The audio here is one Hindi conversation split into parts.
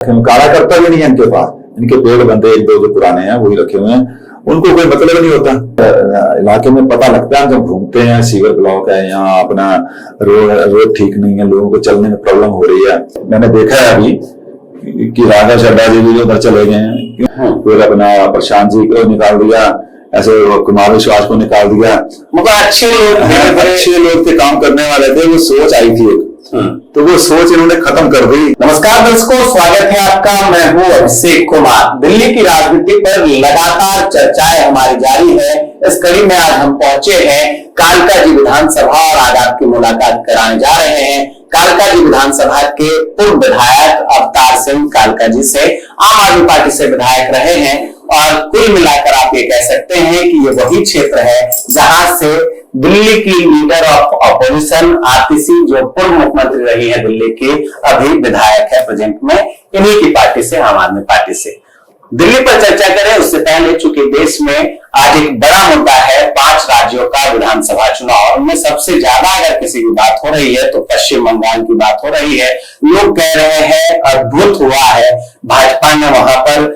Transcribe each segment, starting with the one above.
काला करता भी नहीं है इनके पास। इनके पेड़ बंदे एक दो जो पुराने हैं वही रखे हुए हैं, उनको कोई मतलब नहीं होता। इलाके में पता लगता है जब घूमते हैं, सीवर ब्लॉक है यहाँ, अपना रोड ठीक नहीं है, लोगों को चलने में प्रॉब्लम हो रही है। मैंने देखा है अभी कि राघव चड्ढा जी भी उधर चले गए हैं, फिर अपना प्रशांत जी को निकाल दिया, ऐसे कुमार विश्वास को निकाल दिया। मतलब अच्छे लोग थे, काम करने वाले थे, वो सोच आई थी एक, तो वो सोच इन्होंने खत्म कर दी। नमस्कार दर्शकों, स्वागत है आपका। मैं हूं अभिषेक कुमार। दिल्ली की राजनीति पर लगातार चर्चाएं हमारी जारी है। इस कड़ी में आज हम पहुंचे हैं कालका जी विधानसभा और आज आपकी मुलाकात कराने जा रहे हैं कालका जी विधानसभा के पूर्व विधायक अवतार सिंह कालका जी से। आम आदमी पार्टी से विधायक रहे हैं और कुल मिलाकर आप ये कह सकते हैं कि ये वही क्षेत्र है जहां से दिल्ली की लीडर ऑफ ऑपोजिशन आतिशी, जो पूर्व मुख्यमंत्री रही है दिल्ली की, अभी विधायक है प्रेजेंट में इन्हीं की पार्टी से, आम आदमी पार्टी से। दिल्ली पर चर्चा करें उससे पहले, चूंकि देश में आज एक बड़ा मुद्दा है 5 राज्यों का विधानसभा चुनाव, उनमें सबसे ज्यादा अगर किसी की बात हो रही है तो पश्चिम बंगाल की बात हो रही है। लोग कह रहे हैं अद्भुत हुआ है, भाजपा ने वहां पर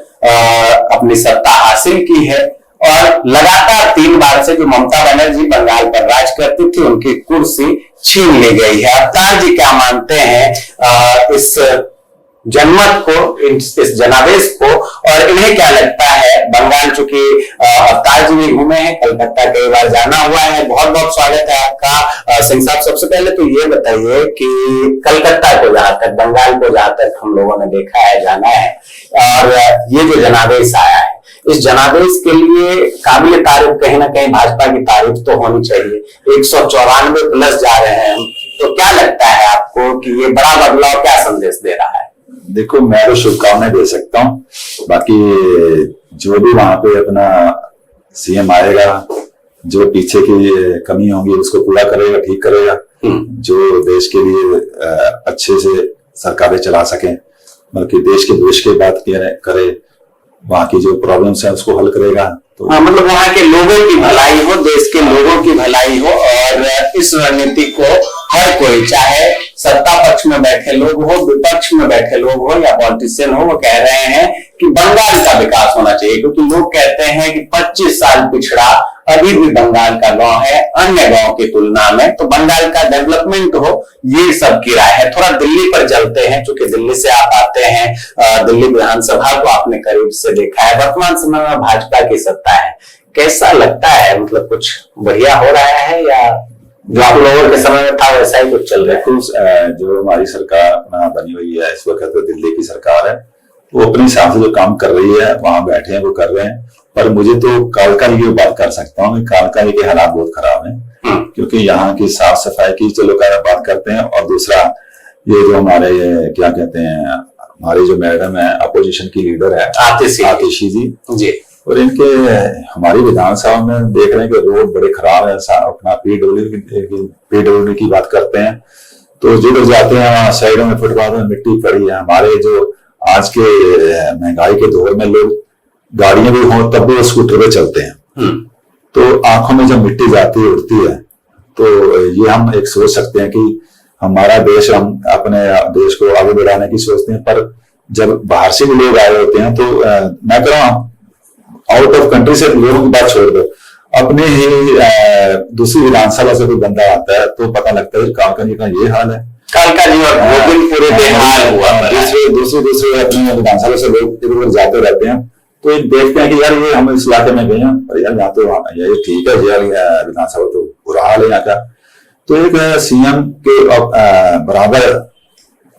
अपनी सत्ता हासिल की है और लगातार 3 बार से जो ममता बनर्जी बंगाल पर राज करती थी उनकी कुर्सी छीन ली गई है। अवतार जी क्या मानते हैं इस जनमत को, इस जनादेश को, और इन्हें क्या लगता है? बंगाल चूंकि अवतार जी भी घूमे हैं, कलकत्ता कई बार जाना हुआ है। बहुत बहुत स्वागत है आपका सिंह साहब। सबसे पहले तो ये बताइए कि कलकत्ता को जहां तक, बंगाल को जहां तक हम लोगों ने देखा है, जाना है, और ये जो जनादेश आया है, इस जनादेश के लिए काबिल तारीफ कहीं ना कहीं भाजपा की तारीफ तो होनी चाहिए। 194 प्लस जा रहे हैं, तो क्या लगता है आपको कि ये बड़ा बदलाव क्या संदेश दे रहा है? देखो, मैं तो शुभकामनाएं दे सकता हूँ, बाकी जो भी वहां पे अपना सीएम आएगा, जो पीछे की कमी होंगी उसको पूरा करेगा, ठीक करेगा, जो देश के लिए अच्छे से सरकारें चला सके, बल्कि देश के भविष्य की बात करे, वहां की जो प्रॉब्लम्स है उसको हल करेगा। तो मतलब वहां के लोगों की भलाई हो, देश के लोगों की भलाई हो, और इस रणनीति को हर कोई, चाहे सत्ता पक्ष में बैठे लोग हो, विपक्ष में बैठे लोग हो या पॉलिटिशियन हो, वो कह रहे हैं कि बंगाल का विकास होना चाहिए, क्योंकि लोग कहते हैं कि 25 साल पिछड़ा अभी भी बंगाल का गांव है अन्य गांव की तुलना में, तो बंगाल का डेवलपमेंट हो, ये सबकी राय है। थोड़ा दिल्ली पर चलते हैं, चूंकि दिल्ली से आप आते हैं, दिल्ली विधानसभा को आपने करीब से देखा है। वर्तमान समय में भाजपा की सत्ता है, कैसा लगता है? मतलब कुछ बढ़िया हो रहा है या जो आप लोगों के समय में था वैसा ही कुछ चल रहा है? जो हमारी सरकार बनी हुई है इस वक्त, तो दिल्ली की सरकार है, वो अपने हिसाब से जो काम कर रही है, वहां बैठे हैं वो कर रहे हैं। पर मुझे तो कालका की बात कर सकता हूँ, कालका के हालात बहुत खराब हैं, क्योंकि यहाँ की साफ सफाई की चलो का बात करते हैं, और दूसरा ये जो हमारे क्या कहते हैं, हमारी जो मैडम है अपोजिशन की लीडर है आतिशी जी, और इनके हमारी विधानसभा में देख रहे हैं कि रोड बड़े खराब है। अपना पीडब्ल्यूडी की बात करते हैं तो जो लोग जाते हैं वहां साइडों में फुटपाथ में मिट्टी पड़ी है। हमारे जो आज के महंगाई के दौर में लोग गाड़ियां भी हों तब भी वो स्कूटर पे चलते हैं, तो आंखों में जब मिट्टी जाती है, उड़ती है, तो ये हम एक सोच सकते हैं कि हमारा देश, हम अपने देश को आगे बढ़ाने की सोचते हैं, पर जब बाहर से भी लोग आए होते हैं तो मैं कह रहा हूँ आउट ऑफ कंट्री से लोगों की बात छोड़ दो, अपने ही दूसरी विधानसभा से कोई बंदा आता है तो पता लगता है कालका जी का ये हाल है। कालका जी और पूरे बेहाल हुआ। दूसरे अपने विधानसभा से लोग इधर उधर जाते रहते हैं, तो ये देखते हैं कि यार ये हम इस इलाके में गए हैं, पर यार यहाँ तो ये ठीक है यार, विधानसभा तो बुरा हाल है यहाँ का। तो एक सीएम के बराबर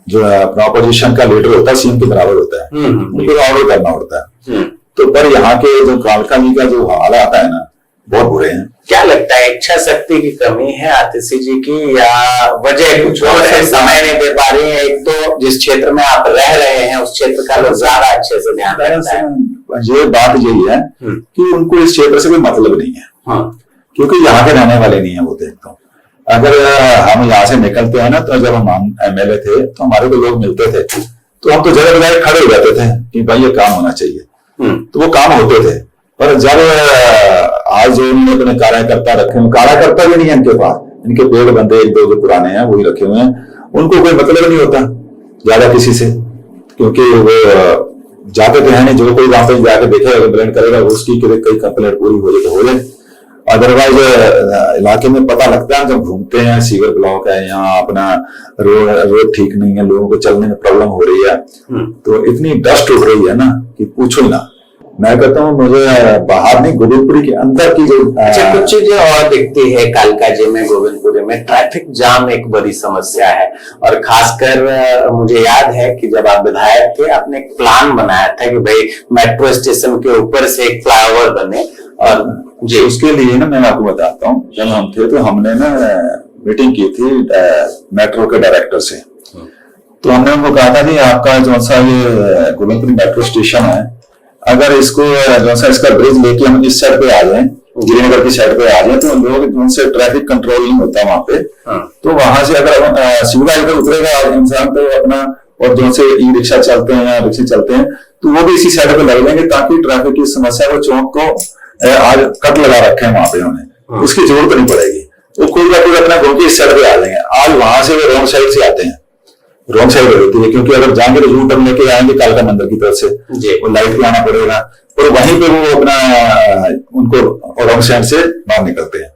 जो अपना अपोजिशन का लीडर होता है, सीएम के बराबर होता है, उनको ऑर्डर करना होता है। तो पर यहाँ के जो कालका जी का जो हाल आता है ना, बहुत बुरे हैं। क्या लगता है, इच्छा शक्ति की कमी है आतिशी जी की, या वजह कुछ और है? समय नहीं दे पा रही है? एक तो जिस क्षेत्र में आप रह रहे हैं उस क्षेत्र का लोग ज्यादा अच्छे से ध्यान रखता है। ये बात यही है कि उनको इस क्षेत्र से कोई मतलब नहीं है, क्योंकि यहाँ के रहने वाले नहीं है वो। देखता हूँ, अगर हम यहाँ से निकलते हैं ना, तो जब हम एमएलए थे तो हमारे को लोग मिलते थे, तो हम तो जगह जगह खड़े हो जाते थे कि भाई ये काम होना चाहिए, तो वो काम होते थे। पर जब आज जो इन्होंने अपने कार्यकर्ता रखे, कार्यकर्ता भी नहीं है इनके पास, इनके पेड़ बंदे एक दो जो पुराने हैं वही रखे हुए हैं, उनको कोई मतलब नहीं होता ज्यादा किसी से। क्योंकि वो जाते तो है नहीं, जो कोई वहां पे जाके देखेगा कंप्लेंट करेगा उसकी कई कंप्लेंट पूरी हो जाए तो हो जाए, अदरवाइज इलाके में पता लगता है जब घूमते हैं सीवर ब्लॉक है, यहाँ अपना रोड ठीक नहीं है, लोगों को चलने में प्रॉब्लम हो रही है, तो इतनी डस्ट उड़ रही है ना कि पूछो ही ना। मैं कहता हूँ मुझे बाहर नहीं, गोविंदपुरी के अंदर की जो कुछ चीजें और दिखती है कालकाजी में, गोविंदपुरी में ट्रैफिक जाम एक बड़ी समस्या है। और खासकर मुझे याद है कि जब आप विधायक थे आपने एक प्लान बनाया था कि भाई मेट्रो स्टेशन के ऊपर से एक फ्लाईओवर बने, और जी उसके लिए ना मैं आपको बताता हूँ, जब हम थे तो हमने ना मीटिंग की थी मेट्रो के डायरेक्टर से, तो हमने उनको कहा था कि आपका जो सा ये गोविंदपुरी मेट्रो स्टेशन है, अगर इसको जो सा इसका ब्रिज लेके हम इस साइड पे आ जाए, गिरिनगर की साइड पे आ जाए, तो लोग उनसे ट्रैफिक कंट्रोल नहीं होता वहां पे, तो वहां से अगर सीधा इधर उतरेगा इंसान तो अपना, और जो से ई रिक्शा चलते हैं या रिक्शे चलते हैं तो वो भी इसी साइड पे लग जाएंगे, ताकि ट्रैफिक की समस्या को, चौक को आज कट लगा रखे हैं वहां पे उन्होंने, उसकी जरूरत नहीं पड़ेगी, वो कोई ना कोई अपना घूम के इस साइड पे आ जाएंगे। आज वहां से वो रॉन्ग साइड से आते हैं, रॉन्ग साइड होती है, क्योंकि अगर जाएंगे तो यू टर्न लेके आएंगे कालका मंदिर की तरफ से, वो लाइट पे आना पड़ेगा, और वहीं पे वो अपना उनको रॉन्ग साइड से बाहर निकलते हैं।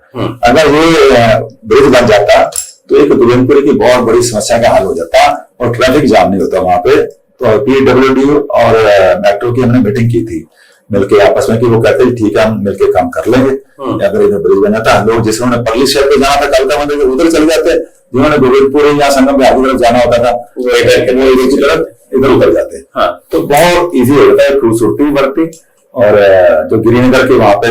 अगर ये ब्रिज बन जाता तो एक गोविंदपुरी की बहुत बड़ी समस्या का हल हो जाता और ट्रैफिक जाम नहीं होता वहां पे। तो पीडब्ल्यूडी और मेट्रो की हमने मीटिंग की थी मिलके आपस में, कि वो कहते हैं ठीक है हम मिलके काम कर लेंगे, अगर इधर ब्रिज बन जाता, लोग जिन्होंने परली शहर पे जाना था कालका मंदिर उधर चले जाते, जिन्होंने गोविंदपुरी या संगम बिहार की तरफ जाना होता था वो इधर उधर जाते हैं। हाँ, तो बहुत इजी हो जाता है, खूबसूरती बढ़ती, और जो गिरिनगर के वहां पे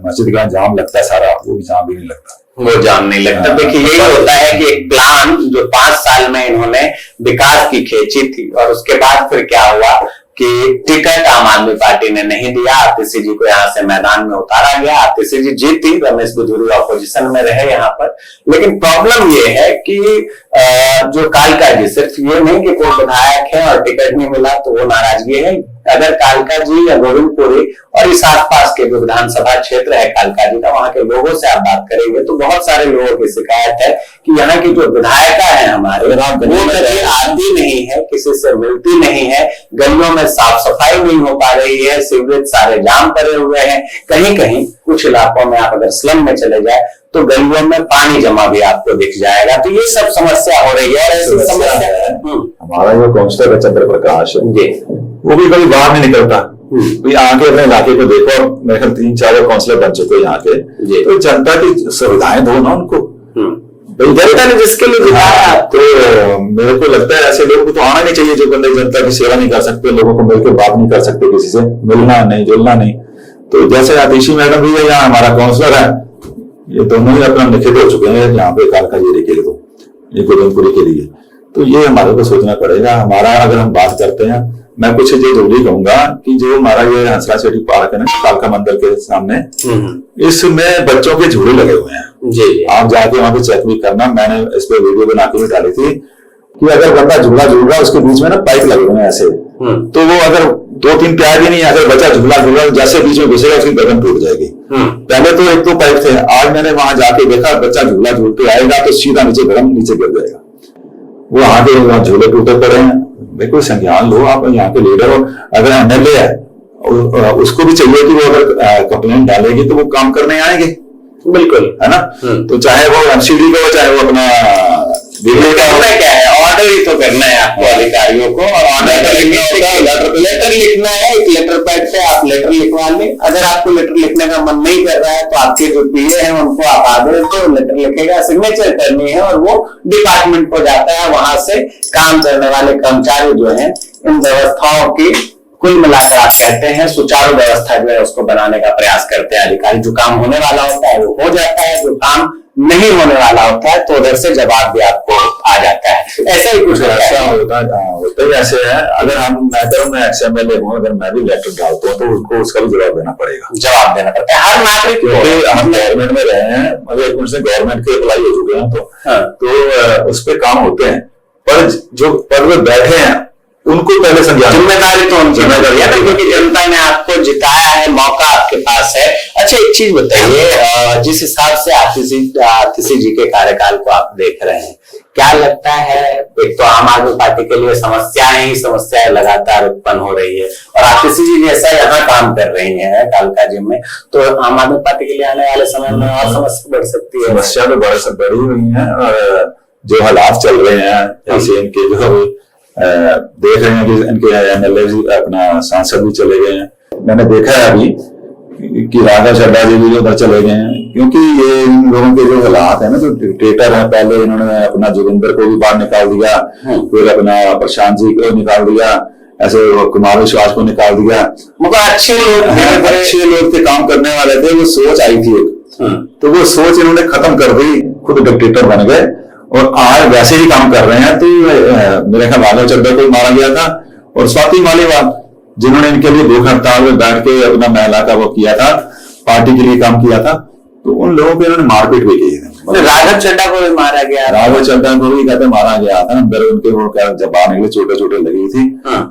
मस्जिद का जाम लगता है सारा, वो भी जाम भी नहीं लगता, वो जाम नहीं लगता। देखिए यही होता है कि एक प्लान जो 5 साल में इन्होंने विकास की खींची थी, और उसके बाद फिर क्या हुआ कि टिकट आम आदमी पार्टी ने नहीं दिया, आतिशी जी को यहाँ से मैदान में उतारा गया, आतिशी जी जीती, रमेश बिधूरी ऑपोजिशन में रहे यहाँ पर। लेकिन प्रॉब्लम ये है कि जो कालका जी, सिर्फ ये नहीं कि कोई विधायक है और टिकट नहीं मिला तो वो नाराजगी है, अगर कालका जी या गोविंदपुरी और इस आसपास के जो विधानसभा क्षेत्र है कालका जी का, वहां के लोगों से आप बात करेंगे तो बहुत सारे लोगों की शिकायत है कि यहाँ की जो विधायिका है हमारे, वो कभी आती नहीं है, किसी से मिलती नहीं है, गलियों में साफ सफाई नहीं हो पा रही है, सीवरेज सारे जाम पड़े हुए हैं, कहीं कहीं कुछ इलाकों में आप अगर स्लम में चले जाए तो गलियों में पानी जमा भी आपको दिख जाएगा। तो ये सब समस्या हो रही है, ऐसी समस्या है। हमारा जो काउंसलर है चंद्र प्रकाश जी, वो भी कभी बाहर नहीं निकलता, आके अपने इलाके को देखो, मेरे ख्याल 3-4 काउंसलर बन चुके यहाँ के, तो जनता की सुविधाएं दो ना उनको, जनता ने जिसके लिए दिखाया। तो मेरे को लगता है ऐसे लोगों को तो आना नहीं चाहिए जो बंदे जनता की सेवा नहीं कर सकते, लोगों को मिलकर बात नहीं कर सकते, किसी से मिलना नहीं जुलना नहीं। तो जैसे आतिशी मैडम भी है, यहाँ हमारा काउंसलर है, ये दोनों ही अपना लिखित हो चुके हैं यहाँ पे कालका जी के लिए, तो ये गोविंदपुरी के लिए, तो ये हमारे को सोचना पड़ेगा। हमारा अगर हम बात करते हैं, मैं कुछ ये जरूरी कहूंगा कि जो हमारा ये हंसराज सिटी पार्क है ना कालका मंदिर के सामने, इसमें बच्चों के झूले लगे हुए हैं जी, आप जाके वहां पे चेक भी करना, मैंने इस पे वीडियो बना के भी डाली थी कि अगर बंदा झूला झूल रहा है उसके बीच में ना पाइप लगे हुए हैं ऐसे, तो वो अगर 2-3 प्यार भी नहीं, अगर बच्चा झूला झूल रहा जैसे बीच में घुसेगा उसकी गर्दन टूट जाएगी। पहले तो 1-2 पाइप थे, आज मैंने वहां जाके देखा बच्चा झूला झूलते आएगा तो सीधा नीचे गर्म नीचे गिर जाएगा, वो आगे वहां झूले टूटे पड़े हैं। बिल्कुल संज्ञान लो, आप यहाँ के लीडर हो, अगर एमएलए है उसको भी चाहिए कि वो अगर कंप्लेंट डालेगी तो वो काम करने आएंगे, बिल्कुल है ना। तो चाहे वो एमसीडी का हो, चाहे वो अपना क्या है, ऑर्डर ही तो करना है आपको अधिकारियों को, और ऑर्डर लेटर लिखना है, एक लेटर पैड पे आप लेटर लिखवा लें। अगर आपको लेटर लिखने का मन नहीं कर रहा है तो आपके जो पीए हैं उनको आप आदेश दो, लेटर लिखेगा, सिग्नेचर करनी है और वो डिपार्टमेंट को जाता है, वहां से काम करने वाले कर्मचारी जो है इन व्यवस्थाओं की कुल मिलाकर आप कहते हैं सुचारू व्यवस्था जो है उसको बनाने का प्रयास करते हैं अधिकारी। जो काम होने वाला होता है वो हो जाता है, जो काम नहीं होने वाला होता है तो उधर से जवाब भी आपको आ जाता है। ऐसा ही कुछ होता ही ऐसे है। अगर मैं एक्सएमएलए हूँ, अगर मैं भी लेटर डालता हूँ तो उनको उसका भी जवाब देना पड़ेगा, जवाब देना पड़ता है हर नागरिक को। हम गवर्नमेंट में रहे हैं, मतलब गवर्नमेंट के अप्लाई हो चुके हैं, तो उस पर काम होते हैं, पर जो पद में बैठे हैं उनको पहले समझा, जिम्मेदारी तो उनकी जिम्मेदारी है, क्योंकि जनता ने आपको जिताया है, मौका आपके पास है। अच्छा एक चीज बताइए, जिस हिसाब से आतिशी जी के कार्यकाल को आप देख रहे हैं, क्या लगता है, एक तो आम आदमी पार्टी के लिए समस्याएं लगातार उत्पन्न हो रही है और आतिशी जी जैसा यहाँ काम कर रही है कालका जिम में, तो आम आदमी पार्टी के लिए आने वाले समय में और समस्या बढ़ सकती है। समस्या तो बढ़ी हुई है और जो हालात चल रहे हैं ऐसे इनके जो देख रहे हैं कि इनके एमएलए अपना सांसद भी चले गए हैं। मैंने देखा है अभी कि राघव चड्ढा जी भी उधर चले गए हैं, क्योंकि ये इन लोगों के जो हालात है ना, जो डिक्टेटर है, पहले इन्होंने अपना जोगिंदर को भी बाहर निकाल दिया, फिर अपना प्रशांत जी को निकाल दिया, ऐसे कुमार विश्वास को निकाल दिया। मतलब अच्छे लोग थे, काम करने वाले थे, वो सोच आई थी एक, तो वो सोच इन्होंने खत्म कर दी, खुद डिक्टेटर बन गए और आज वैसे ही काम कर रहे हैं। तो मेरे ख्याल राघव चड्ढा को मारा गया था और स्वाति मालीवाल जिन्होंने इनके लिए भूख हड़ताल में बैठ के अपना महिला का वो किया था, पार्टी के लिए काम किया था, तो उन लोगों को इन्होंने मारपीट भी की थी। राघव चड्ढा को भी मारा गया, राघव चड्ढा को भी कहते मारा गया था, अंदर उनके वो क्या जब बाहर निकले छोटे छोटे लगी थी।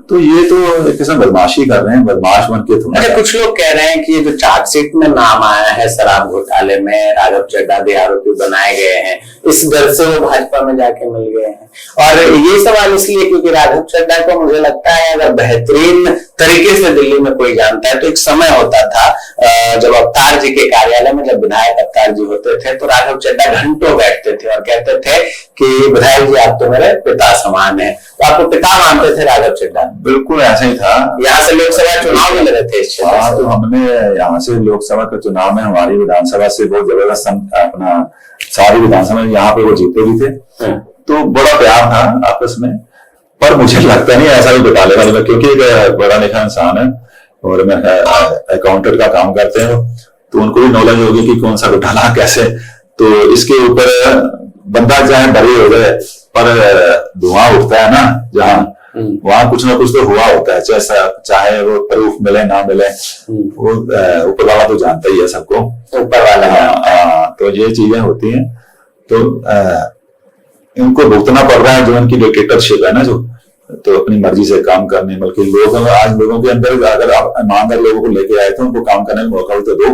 तो ये तो एक किस्म बदमाशी कर रहे हैं, बदमाश बन के। अच्छा, कुछ लोग कह रहे हैं कि ये जो चार्जशीट में नाम आया है शराब घोटाले में, राघव चड्ढा भी आरोपी बनाए गए हैं, इस डर से वो भाजपा में जाके मिल गए हैं। और ये सवाल इसलिए क्योंकि राघव चड्ढा को मुझे लगता है अगर बेहतरीन तरीके से दिल्ली में कोई जानता है तो एक समय होता था जब अवतार जी के कार्यालय में, जब विधायक अवतार जी होते थे तो राघव चड्ढा घंटों बैठते थे और कहते थे कि विधायक जी आप तो मेरे पिता समान है। तो आपको पिता मानते थे राघव चड्ढा? बिल्कुल ऐसा ही था। यहाँ से लोकसभा चुनाव में लड़े थे इस क्षेत्र से। तो हमने यहाँ से लोकसभा के चुनाव में हमारी विधानसभा से बहुत जबरदस्त अपना सारी विधानसभा यहाँ पे वो जीते भी थे, तो बड़ा प्यार था आपस में। पर मुझे लगता नहीं ऐसा भी घोटाले वाले में, क्योंकि एक बड़ा लिखा इंसान है और मैं अकाउंटेंट का काम करते हैं, तो उनको भी नॉलेज होगी कि कौन सा घोटाला कैसे। तो इसके ऊपर बंदा चाहे बरी हो जाए पर धुआं उठता है ना जहाँ, वहां कुछ ना कुछ तो हुआ होता है, चाहे वो प्रूफ मिले ना मिले, वो ऊपर वाला तो जानता ही है सबको, ऊपर वाला। तो ये चीजें होती हैं, तो इनको भुगतना पड़ रहा है जो इनकी डिक्टेटरशिप है ना, जो तो अपनी मर्जी से काम करने, बल्कि आज लोगों के अंदर अगर आप ईमानदार लोगों को लेके आए तो उनको काम करने का मौका भी तो दो।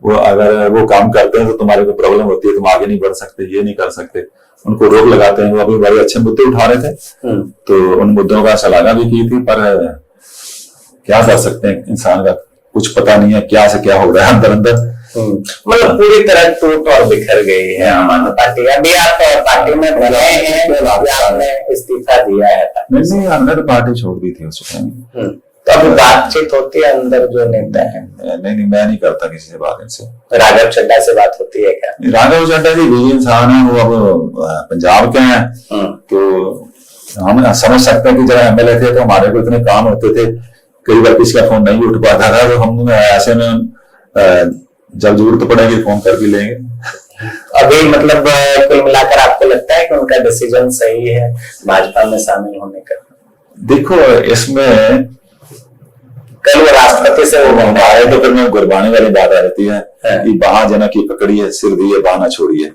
वो अगर वो काम करते हैं तो तुम्हारे को प्रॉब्लम होती है, तुम आगे नहीं बढ़ सकते, ये नहीं कर सकते, उनको रोक लगाते हैं। वो अभी बड़े अच्छे मुद्दे उठा रहे थे, तो उन मुद्दों का सलाहना भी की थी, पर क्या कर सकते हैं, इंसान का कुछ पता नहीं है क्या से क्या हो रहा है अंदर अंदर। मतलब पूरी तरह टूट और बिखर गई है आम आदमी पार्टी। अभी आप पार्टी में बने हैं, आपने इस्तीफा दिया है? नहीं, हमने तो पार्टी छोड़ दी थी उस टाइम। तो अभी बातचीत होती है अंदर जो नेता है? नहीं, मैं नहीं करता किसी से बात इनसे। राघव चड्ढा से बात होती है क्या? राघव चड्ढा जी वही इंसान है, वो अब पंजाब के हैं, तो हम समझ सकते हैं कि जब एमएलए थे तो हमारे को इतने काम होते थे, कई बार किसी का फोन नहीं उठ पाता था, तो हम ऐसे में जब जरूरत पड़ेगी फोन करके लेंगे। अभी मतलब कुल मिलाकर आपको लगता है कि उनका डिसीजन सही है भाजपा में शामिल होने का? देखो, इसमें कल वो राष्ट्रपति से वो हमारे तो फिर में गुरबानी वाली बात आ जाती है कि बाह जना की पकड़ी है, सिर दिए बाह ना छोड़िए।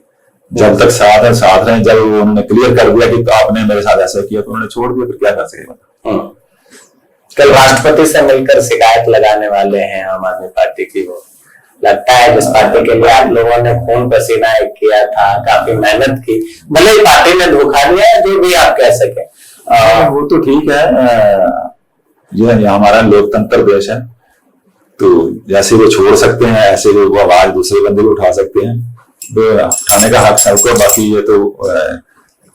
जब तक साथ है साथ रहे। जब उन्होंने क्लियर कर दिया कि आपने मेरे साथ ऐसा किया तो उन्होंने छोड़ दिया, फिर क्या कर सकेगा। कल राष्ट्रपति से मिलकर शिकायत लगाने वाले हैं आम आदमी पार्टी की। वो लगता है जिस पार्टी के लिए आप लोगों ने खून पसीना एक किया था, काफी मेहनत की, भले ही पार्टी ने धोखा दिया है, जो भी आप कह सके वो तो ठीक है। ये हमारा लोकतंत्र देश है, तो जैसे वो छोड़ सकते हैं ऐसे वो आवाज दूसरे बंदे भी उठा सकते हैं, तो उठाने का हक सबको। बाकी ये तो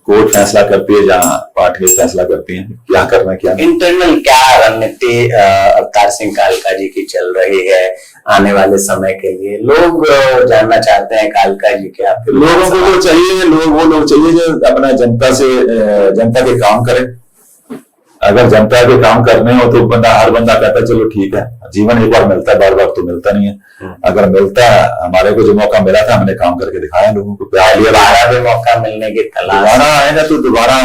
कोर्ट फैसला करती है, जहाँ पार्टी फैसला करती है क्या करना क्या नहीं। इंटरनल क्या रणनीति अवतार सिंह कालका जी की चल रही है आने वाले समय के लिए? लोग जानना चाहते हैं कालका जी के। आपके लोगों को तो चाहिए, वो लोग चाहिए जो अपना जनता के काम करें। अगर जनता के काम करने हो तो हर बंदा कहता है चलो ठीक है, जीवन एक बार मिलता है, बार बार तो मिलता नहीं है। अगर मिलता है, हमारे को जो मौका मिला था हमने काम करके दिखाया, लोगों को प्यार लिया। दोबारा भी मौका मिलने की तलाश, दोबारा आएगा तो दोबारा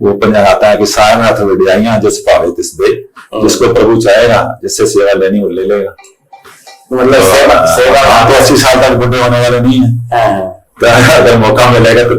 वो पंजाब आता है कि सारा हाथ वडियाइयां जिस भावे तिस दे, जिसको प्रभु चाहेगा, जिससे सेवा लेनी वो ले लेगा। मतलब सेवा तो 80 साल तक बुढ़े होने वाले नहीं है, तो अगर मौका मिलेगा तो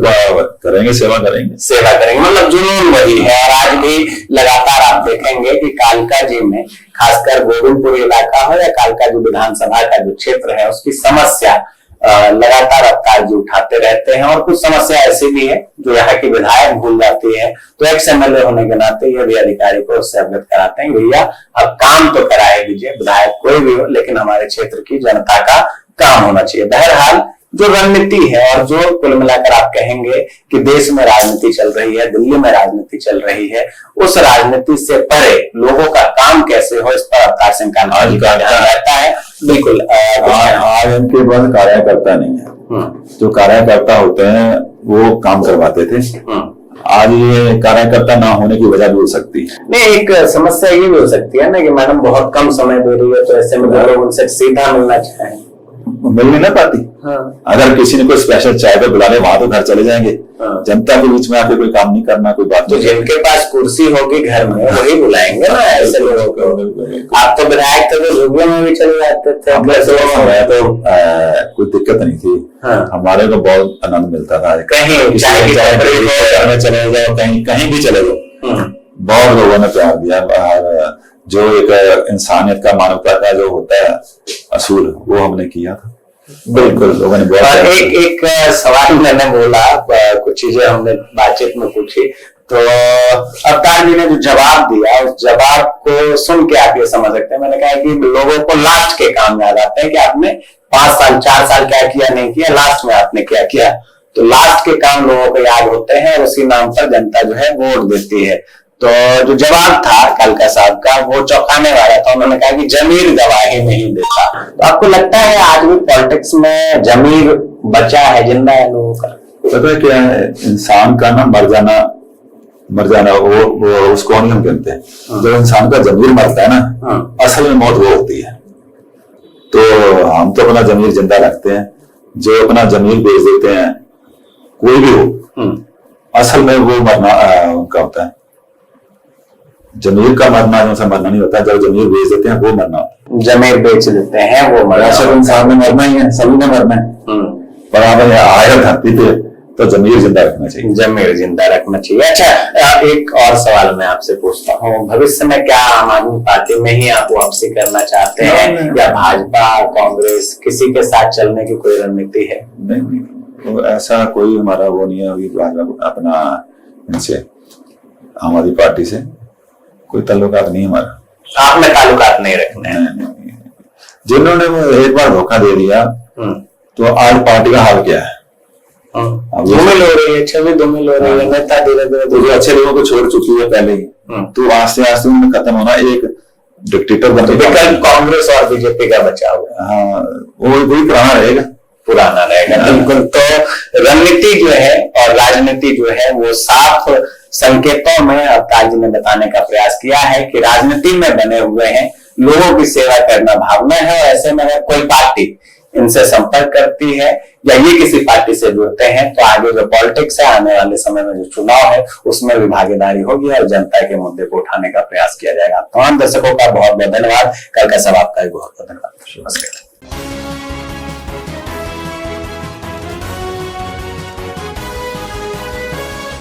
करेंगे, सेवा करेंगे। मतलब जुनून वही है। और आज भी लगातार आप देखेंगे कि कालका जी में, खासकर गोविंदपुर इलाका हो या कालका जी विधानसभा का जो क्षेत्र है, उसकी समस्या लगातार अवतार जी उठाते रहते हैं। और कुछ समस्या ऐसी भी है जो यहाँ की विधायक भूल जाती है, तो एक्स MLA होने के नाते ये भी अधिकारी को उससे अवगत कराते हैं, भैया अब काम तो कराए दीजिए, विधायक कोई भी हो लेकिन हमारे क्षेत्र की जनता का काम होना चाहिए। बहरहाल जो रणनीति है और जो कुल मिलाकर आप कहेंगे कि देश में राजनीति चल रही है, दिल्ली में राजनीति चल रही है, उस राजनीति से परे लोगों का काम कैसे हो इस पर अवतार सिंह का ध्यान रहता है। बिल्कुल आज उनके पास कार्यकर्ता नहीं है, जो कार्यकर्ता होते हैं वो काम करवाते थे। आज ये कार्यकर्ता ना होने की वजह भी हो सकती है। नहीं, एक समस्या ये भी हो सकती है ना कि मैडम बहुत कम समय दे रही है, तो ऐसे में लोग उनसे सीधा मिलना चाहें, मिल नहीं ना पाती। अगर किसी ने कोई स्पेशल चाय पे बुला ले वहां तो घर चले जाएंगे। जनता के बीच में आके कोई काम नहीं करना, कोई बात तो जिनके पास कुर्सी होगी घर में वही बुलाएंगे ना ऐसे लोगों को। आप तो विधायक थे तो झुग्गियों में भी चले जाते थे, तो कोई दिक्कत नहीं थी। हमारे को बहुत आनंद मिलता था, कहीं चाय की में चले जाओ, कहीं कहीं भी चले जाओ, बहुत लोगों ने प्यार दिया। जो एक इंसानियत का, मानवता का जो होता है असूल, वो हमने किया था। बिल्कुल लोगों ने बहुत। एक सवाल मैंने बोला, कुछ चीजें हमने बातचीत में पूछी, तो अवतार जी ने जो जवाब दिया उस जवाब को सुन के आप ये समझ सकते हैं। मैंने कहा कि लोगों को लास्ट के काम याद आते हैं कि आपने 5 साल 4 साल क्या किया नहीं किया, लास्ट में आपने क्या किया। तो लास्ट के काम लोगों को याद होते हैं और उसी नाम पर जनता जो है वोट देती है। तो जो जवाब था कालका साहब का वो चौंकाने वाला था। उन्होंने कहा कि जमीर गवाही नहीं देता। तो आपको लगता है आज भी पॉलिटिक्स में जमीर बचा है, जिंदा है लोगों का? पता है क्या है, इंसान का ना मर जाना वो उसको नहीं हम कहते हैं। जब इंसान का जमीर मरता है ना, असल में मौत वो होती है। तो हम तो अपना जमीर जिंदा रखते हैं। जो अपना जमीर बेच देते हैं, कोई भी हो, असल में वो मरना उनका होता है। जमीर का मरना जो मरना नहीं होता, जब जमीर बेच देते हैं वो मरना होता है। जमीर बेच देते हैं वो मरना। असल इंसान में मरना ही है, सभी ने मरना है। पर आप आए धरती पे तो जमीर जिंदा रखना चाहिए। जमीर जिंदा रखना चाहिए। अच्छा, एक और सवाल मैं आपसे पूछता हूँ, भविष्य में क्या आम आदमी पार्टी में ही आप वापसी करना चाहते हैं या भाजपा, कांग्रेस, किसी के साथ चलने की कोई रणनीति है? नहीं, तो ऐसा कोई हमारा वो नहीं है अभी अपना इनसे, आम आदमी पार्टी से कोई ताल्लुकात नहीं हमारा। आपने ताल्लुकात नहीं रखने हैं? जिन्होंने एक बार धोखा दे दिया तो आज पार्टी का हाल क्या है? धूमिल हो रही है, छवि धूमिल हो रही है, नेता धीरे धीरे जो अच्छे लोगों को छोड़ चुकी है पहले ही, तो आस्ते आस्ते उनमें खत्म होना। एक डिक्टेटर कांग्रेस और बीजेपी का बचा हुआ। हाँ, वो वही पुराना रहेगा। बिल्कुल। तो रणनीति जो है और राजनीति जो है वो साफ संकेतों में अवतार जी ने बताने का प्रयास किया है कि राजनीति में बने हुए हैं, लोगों की सेवा करना भावना है। और ऐसे में अगर कोई पार्टी इनसे संपर्क करती है या ये किसी पार्टी से जुड़ते हैं तो आगे जो पॉलिटिक्स है, आने वाले समय में जो चुनाव है उसमें भी भागीदारी होगी और जनता के मुद्दे को उठाने का प्रयास किया जाएगा। तमाम दर्शकों का बहुत बहुत धन्यवाद। कल का सब आपका भी बहुत बहुत धन्यवाद। नमस्कार।